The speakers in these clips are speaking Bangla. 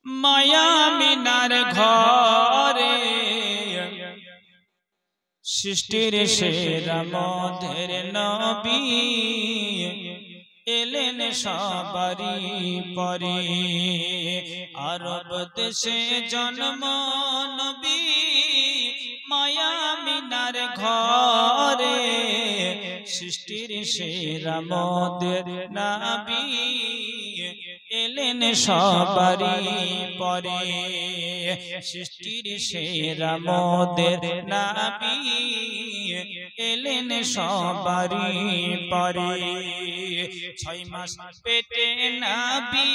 মায়া মিনার ঘরে সৃষ্টির সেরা মদের নবী এলেন সবারই পরে। আরব দেশে জন্ম নবী মায়া মিনার ঘরে সৃষ্টির সেরা মদের নবী এলেন সবারই পরে। সৃষ্টির সেরা মদের নবী এলেন সবারই পরে। 6 মাস পেটে নবী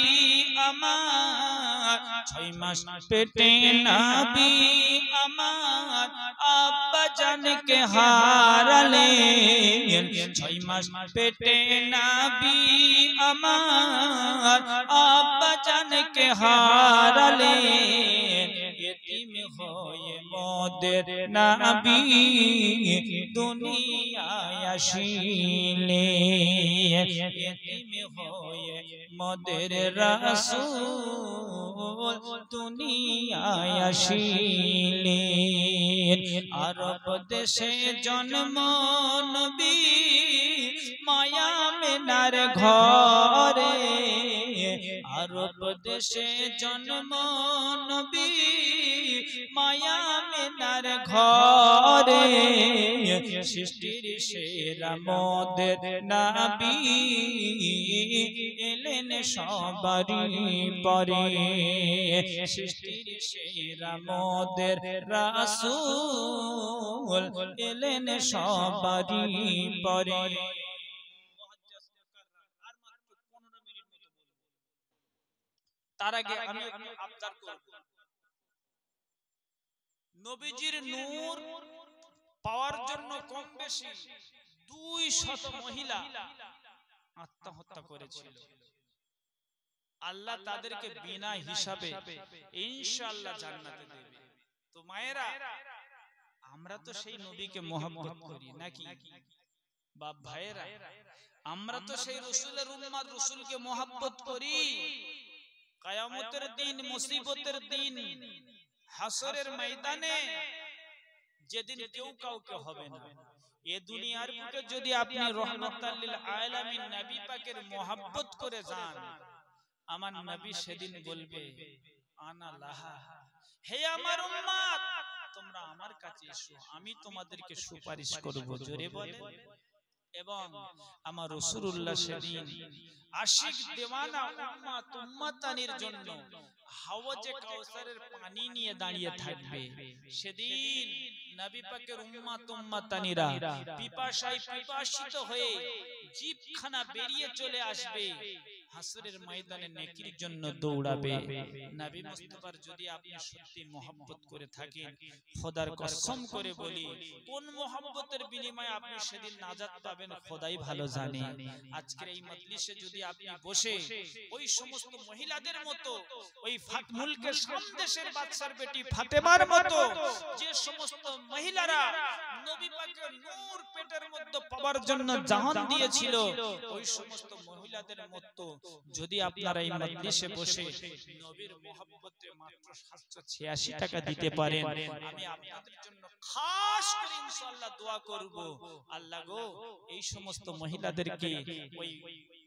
আমার, 6 মাস পেটে নবী আমার আব্বা জানকে হারালেন। 6 মাস পেটে নবী আমার আব্বা জানকে হারালেন। এতিম হয়ে মোদের নবী দুনিয়ায় আসিলেন। এতিম হয়ে মোদের রাসূল দুনিয়ায় আসিলেন। আরব দেশে জন্ম নবী মায়া মিনার ঘরে। আরব দেশে জন্ম নবী মায়া মিনার ঘরে সৃষ্টির সেরা মদের নবী এলেন সবারই পরে। সৃষ্টির সেরা মদের রাসূল এলেন সবারই পরে। তার আগে আমি একটু আবদার করব, নবীজির নূর পাওয়ার জন্য কম বেশি 200 মহিলা আত্মহত্যা করেছিল। আল্লাহ তাদেরকে বিনা হিসাবে ইনশাআল্লাহ জান্নাতে দেবে। তো মায়েরা, আমরা তো সেই নবীকে মহব্বত করি নাকি? বাপ ভাইয়েরা, আমরা তো সেই রাসূলের উম্মত, রাসূলকে মহব্বত করি। কিয়ামতের দিন, মুসিবতের দিন, হাসরের ময়দানে যেদিন কেউ কাউকে হবে না, এ দুনিয়ার বুকে যদি আপনি রহমাতাল লিল আলামিন নবী পাকের মহব্বত করে যান, আমার নবী সেদিন বলবে আনা লাহা, হে আমার উম্মত তোমরা আমার কাছে এসো, আমি তোমাদেরকে সুপারিশ করব। জোরে বলেন। এবং আমার রাসূলুল্লাহ সেদিন আশিক দেওয়ানা উম্মত উম্মতানির জন্য হাওজে কাউসারের পানি নিয়ে দাঁড়িয়ে থাকবে। সেদিন নবী পাকের উম্মত উম্মতানিরা পিপাসায় পিপাসিত হয়ে জিভখানা বেরিয়ে চলে আসবে, হাসরের ময়দানে নেকির জন্য দৌড়াবে। নবী মুস্তাফার যদি আপনি সত্যি মহব্বত করে থাকেন, খোদার কসম করে বলি, কোন মহব্বতের বিনিময়ে আপনি সেদিন নাজাত পাবেন খোদাই ভালো জানে। আজকের এই মজলিসে যদি আপনি বসে ওই সমস্ত মহিলাদের মতো, ওই মুলকে শাম দেশের বাদশার বেটি ফাতেমার মতো যে সমস্ত মহিলারা নবী পাকের নূর পেটের মধ্যে পাওয়ার জন্য জান দিয়েছিল, ওই সমস্ত মহিলাদের মতো যদি আপনারা এই মজলিসে বসে নবীর মহব্বতে মাত্র 786 টাকা দিতে পারেন, আমি আপনাদের জন্য খাস করে ইনশাআল্লাহ দোয়া করব, আল্লাহ গো এই সমস্ত মহিলাদেরকে ওই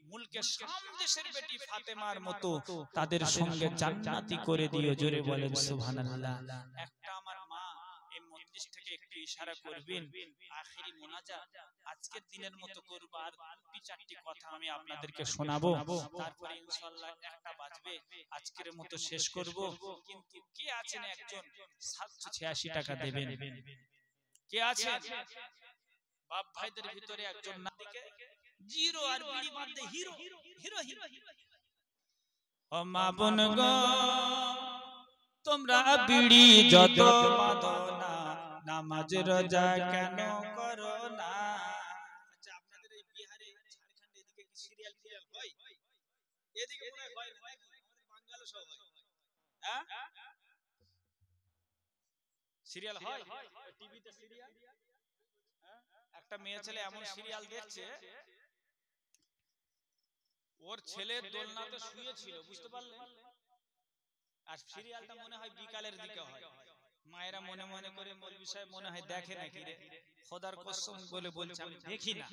মুলকে শাম দেশের বেটি ফাতেমার মতো তাদের সঙ্গে জান্নাতি করে দিও। জোরে বলেন সুবহানাল্লাহ। একটা আমার মা এই মজলিস থেকে একটু ইশারা করবেন, আখিরি মুনাজাত আজকের দিনের মতো করব, আর 2-4টি কথা আমি আপনাদেরকে শোনাবো, তারপরে ইনশাআল্লাহ একটা বাজবে, আজকের মতো শেষ করব। কিন্তু কে আছেন একজন 786 টাকা দেবেন? কে আছেন বাপ ভাইদের ভিতরে একজন? না দিকে জিরো আর বিড়ি বাঁধতে হিরো হিরো হিরো। ও মা বোন গো, তোমরা বিড়ি যত বাঁধো না, নামাজ রোজা কেন করো না? আচ্ছা, আপনাদের এই বিহারে, ঝাড়খণ্ডে এদিকে কি সিরিয়াল ফিরিয়াল হয়? এদিকে মনে হয় হয়, আমাদের বাঙালি সব হয়। হ্যাঁ, সিরিয়াল হয় টিভিতে সিরিয়াল। একটা মেয়ে ছেলে এমন সিরিয়াল দেখছে, ওর ছেলে দোলনাতে শুয়েছিল, বুঝতে পারলেন? আর সিরিয়ালটা মনে হয় বিকালের দিকে হয়। মায়েরা মনে মনে করে মৌলভী সাহেব মনে হয় দেখে নাকি রে, খোদার কসম বলে বলছে আমি দেখি না,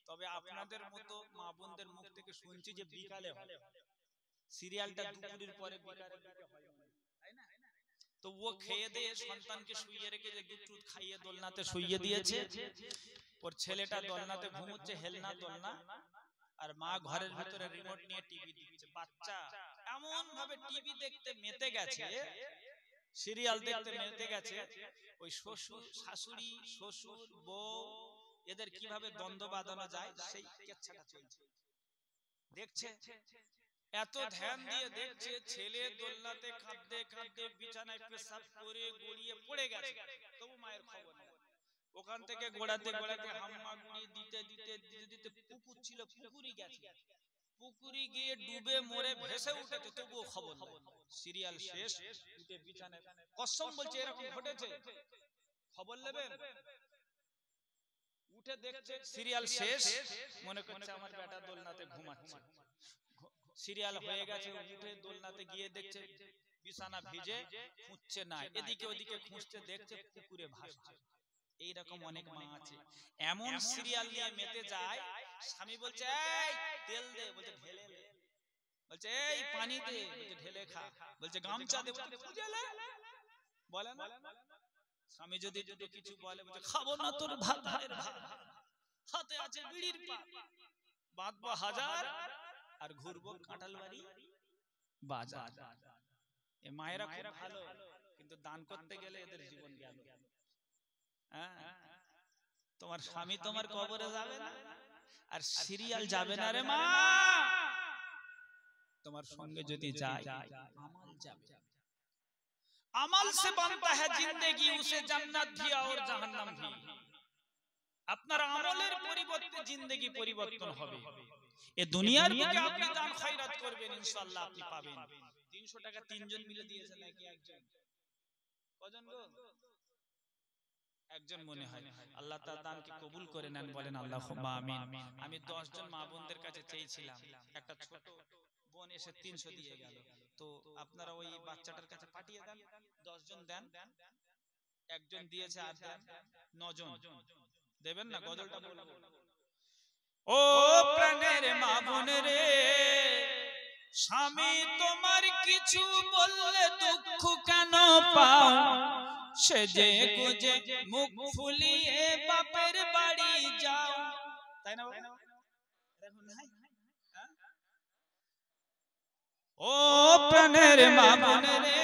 তবে আপনাদের মতো মা বোনদের মুখ থেকে শুনছি যে বিকালে হয় সিরিয়ালটা, দুপুরের পরে বিকালের দিকে হয়, তাই না? তো ও খেয়ে দিয়ে সন্তানকে শুইয়ে রেখে যে দুধ টুধ খাইয়ে দোলনাতে শুইয়ে দিয়েছে, ওর ছেলেটা দোলনাতে ঘুমোচ্ছে, হেলনা দোলনা, আর মা ঘরের ভিতরে রিমোট নিয়ে টিভি দেখছে। বাচ্চা এমন ভাবে টিভি দেখতে মেতে গেছে, সিরিয়াল দেখতে মেতে গেছে, ওই শ্বশুর শাশুড়ি শ্বশুর বউ এদের কিভাবে দ্বন্দ্ব বাঁধানো যায় সেই কেচ্ছাটা চলছে, দেখছে। এত ধ্যান দিয়ে দেখছে, ছেলে দোলনাতে কাঁদতে কাঁদতে বিছানায় পেশাব করে গড়িয়ে পড়ে গেছে, তবু মায়ের খবর নেই। ওখান থেকে গোড়াতে গোড়াতে হাম্মা গুড়ি দিতে দিতে দিতে দিতে পুকুর ছিল, পুকুরি গেছে, পুকুরি গিয়ে ডুবে মরে ভেসে উঠেছে, তবুও খবর নেই। সিরিয়াল শেষ, উঠে বিছানায়, কসম বলছে এরকম ঘটেছে, খবর নেবেন। উঠে দেখছে সিরিয়াল শেষ, মনে করছে আমার বেটা দোলনাতে ঘুমাচ্ছে, সিরিয়াল হয়ে গেছে, উঠে দোলনাতে গিয়ে দেখছে বিছানা ভিজে, খুঁজছে না, এদিকে ওদিকে খুঁজতে দেখছে পুকুরে ভাসছে। এইরকম অনেক মা আছে, এমন সিরিয়াল নিয়ে মেতে যায়, স্বামী বলছে এই তেল দে, বলছে ঢেলে দে, বলছে এই পানি দে, বলছে ঢেলে খা, বলছে গামছা দে, বলছে খুঁজে লে, বলে না? স্বামী যদি যদি কিছু বলে, বলছে খাবো না তোর ভাত, হাতে আছে বিড়ির পাত, বাঁধবো হাজার আর ঘুরবো কাঁঠাল বাড়ি বাজার। এ মায়েরা খুব ভালো, কিন্তু দান করতে গেলে এদের জীবন গেল। তোমার স্বামী তোমার কবরে যাবে না, আর সিরিয়াল যাবে না রে মা, তোমার সঙ্গে যদি যায় আমাল যাবে। আমাল से बनता है जिंदगी, उसे जन्नत भी और जहन्नम भी। আপনার আমলের পরিবর্তে জিন্দেগি পরিবর্তন হবে। এই দুনিয়ার বুকে আপনি দান খয়রাত করবেন, ইনশাআল্লাহ আপনি পাবেন। 300 টাকা তিনজন মিলে দিয়েছে নাকি একজন? কজন গো? একজন মনে হয়। আল্লাহ তাআলা দানকে কবুল করে নেন, বলেন আল্লাহুম্মা আমিন। আমি 10 জন মা বোনদের কাছে চেয়েছিলাম, একটা ছোট বোন এসে 300 দিয়ে গেল, তো আপনারা ওই বাচ্চাটার কাছে পাঠিয়ে দেন, 10 জন দেন, একজন দিয়েছে আর দেন 9 জন দেবেন না? গজলটা বলবো। ও প্রাণের মা বোন রে, স্বামী তোমার কিছু বললে দুঃখ কেন পাও, সেজে গুজে মুখ ফুলিয়ে বাপের বাড়ি যাও, তাই না? ও প্রাণের মা বোন রে,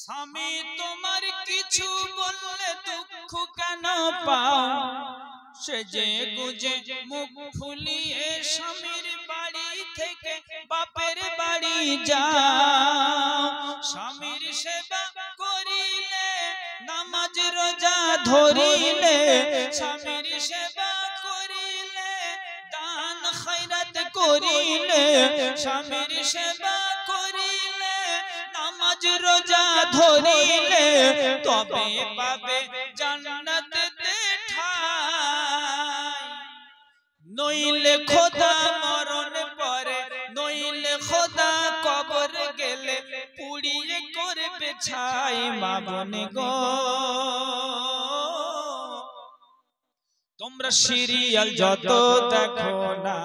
স্বামী তোমার কিছু বললে দুঃখ কেন পাও, সেজে গুজে মুখ ফুলিয়ে স্বামীর বাড়ি থেকে বাপের বাড়ি যাও। স্বামীর সেবা করিলে, নামাজ রোজা ধরিলে, স্বামীর সেবা করিলে, দান খয়রাত করিলে, স্বামীর সেবা করিলে, নামাজ রোজা ধরিলে, তবে পাবে জান্নাতে ঠাই। নইলে খোদা মরণ পরে, নইলে খোদা কবর গেলে পুড়িয়ে করবে ছাই। মা বোন গো, তোমরা সিরিয়াল যত দেখো না,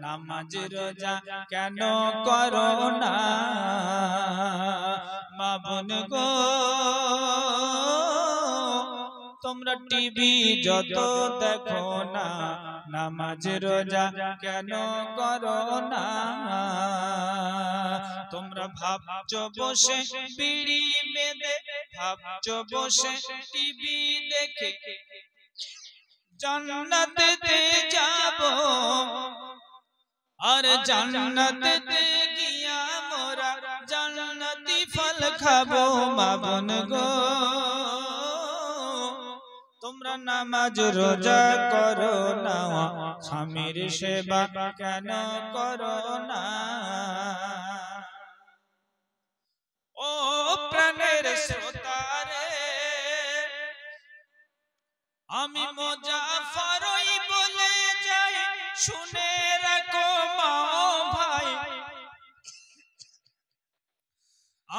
নামাজ রোজা কেন করো না? মা বোন গো, তোমরা টিভি যত দেখো না, নামাজ রোজা কেন করো না? তোমরা ভাবছো বসে বিড়ি বেঁধে, ভাবছো বসে টিভি দেখে জান্নাতে যাব, আর জান্নাতে গিয়া মোরা জান্নাতি ফল খাবো। মা বোন গো, তোমরা নামাজ রোজা করো না, স্বামীর সেবা কেন করো না? ও প্রাণের শ্রোতারে, আমি মুজাফফরই বলে যাই, শুনে রাখো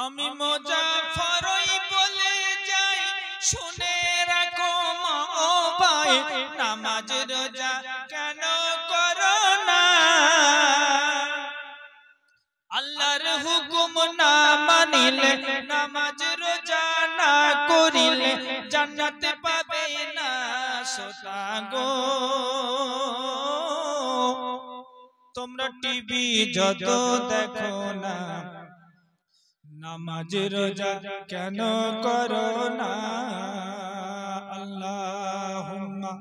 আমি মুজাফফরই বলে যাই, শুনে রাখো মা ও ভাই, নামাজ রোজা কেন করো না? আল্লাহর হুকুম না মানিলে, নামাজ রোজা না করিলে জান্নাত পাবে না শোতাগো। তোমরা টিভি যত দেখো না, নামাজ রোজা কেন করো না? আল্লাহুম্মা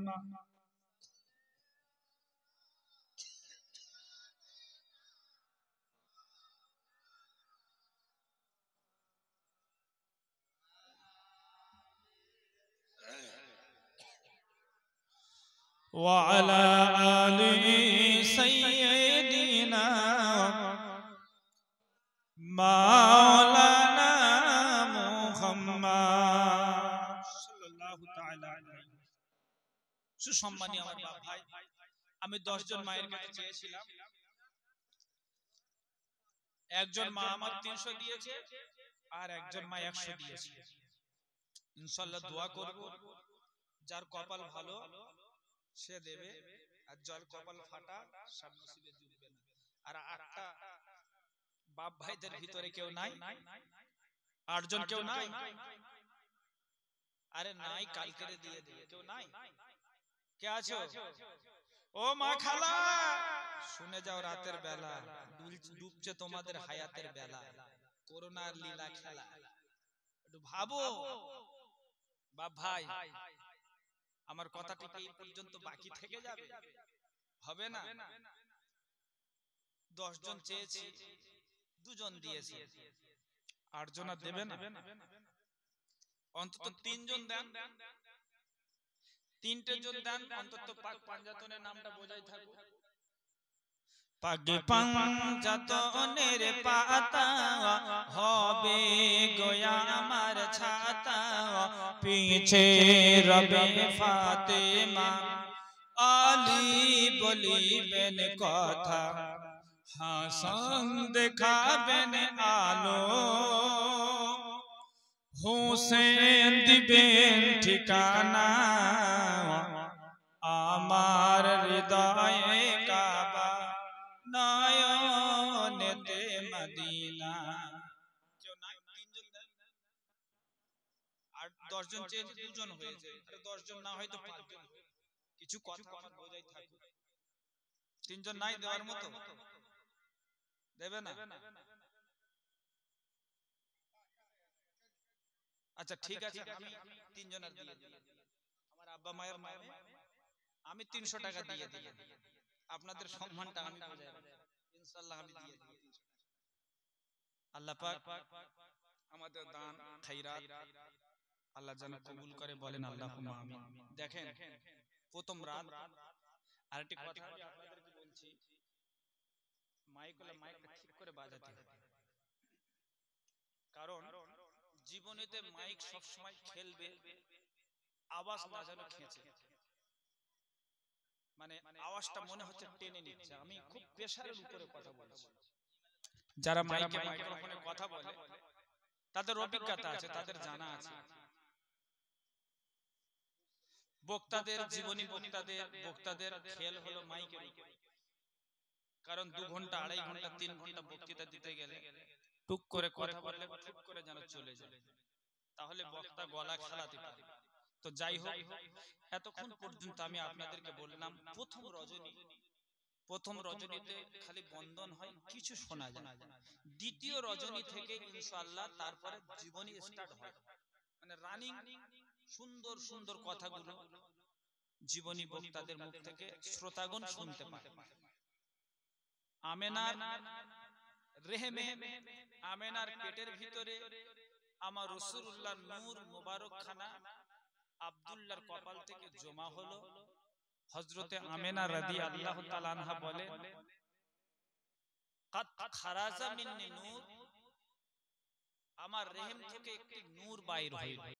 ওয়া আলা আলি সাইয়্যিদিনা মাওলানা মুহাম্মদ সাল্লাল্লাহু তাআলা আলাইহি। সুসম্মানী আমার বাপ ভাই, আমি 10 জন মায়ের কাছে চেয়েছিলাম। একজন মা আমার 300 দিয়েছে, আর একজন মা 100 দিয়েছে। ইনশাআল্লাহ দোয়া করব, যার কপাল ভালো সে দেবে, আর যার কপাল ফাটা সব নসিবে জুটবে না। আর 8টা বাপ ভাইদের ভিতরে কেউ নাই? 8 জন কেউ নাই? আরে নাই, কালকে দিয়ে দেবে। কেউ নাই? কে আছো? ও মা খালা, শুনে যাও, রাতের বেলা ডুবছে তোমাদের হায়াতের বেলা, করোনার লীলা খেলা। একটু ভাবো বাপ ভাই, আমার কথাটি কি এই পর্যন্ত বাকি থেকে যাবে? হবে না। 10 জন চেয়েছি, 2 জন দিয়েছে, 8 জন আর দেবে না? অন্তত 3 জন দেন, 3টে জন দেন, অন্তত পাক পাঞ্জাতনের নামটা বোঝাই থাকুক। পাক পাঞ্জাতনের পাতা হবে গোয়া আমার ছাতা, পিছে রবে ফাতেমা আলী বলিবেন কথা, হাসান দেখাবেন আলো, হোসেন দিবেন ঠিকানা, আমার হৃদয়ে কাবা নয়নেতে মদিনা। কেউ নাই? 3 জন দেন। আর 10 জন চেয়ে 2 জন হয়েছে, আর 10 জন না হয় তো 5 জন। কিছু কথা আমার বোঝাই থাকুক। 3 জন নাই দেওয়ার মতো? দেবে না? আচ্ছা ঠিক আছে, আমি 3 জনের দিয়ে দিই। আমার আব্বা মায়ের নামে আমি 300 টাকা দিয়ে দিই। আপনাদের সম্মানটা আমি বুঝাই, ইনশাআল্লাহ আমি দিয়ে দিই। আল্লাহ পাক আমাদের দান খায়রাত আল্লাহ যেন কবুল করে, বলেন আল্লাহুম্মা আমিন। দেখেন, প্রথম রাত আরেকটি কথা আমি আপনাদেরকে বলছি, মাইকটা ঠিক করে বাজাতে হবে। কারণ জীবনেতে মাইক সব সময় খেলবে, আওয়াজ না যেন খেঁচে, মানে আওয়াজটা মনে হচ্ছে টেনে নিচ্ছে। আমি খুব প্রেসারের উপরে কথা বলছি। যারা মাইকে মাইক্রোফোনে কথা বলে তাদের অভিজ্ঞতা আছে, তাদের জানা আছে। বক্তাদের জীবনী, বক্তাদের খেল হলো মাইকের উপর। কারণ 2 ঘন্টা 2.5 ঘন্টা 3 ঘন্টা বক্তৃতা দিতে গেলে টুক করে কথা বললে টুক করে যেন চলে যায়, তাহলে বক্তা গলা খেলাতে পারে। তো যাই হোক, এতক্ষণ পর্যন্ত আমি আপনাদেরকে বললাম প্রথম রজনীতে খালি বন্ধন হয়, কিছু শোনা যায়। দ্বিতীয় রজনী থেকে ইনশাআল্লাহ তারপরে জীবনী স্টার্ট হয়, মানে রানিং সুন্দর সুন্দর কথাগুলো জীবনী বক্তাদের মুখ থেকে শ্রোতাগণ শুনতে পায়। আমেনার রেহেমে, আমেনার পেটের ভিতরে আমার রাসূলুল্লাহর নূর মোবারক খানা আব্দুল্লাহর কপাল থেকে জমা হলো। হযরতে আমেনা রাদিয়াল্লাহু তাআলা আনহা বলে, কাদ খারাজা মিন্নি নূর, আমার রেহেম থেকে একটি নূর বাইর হইল।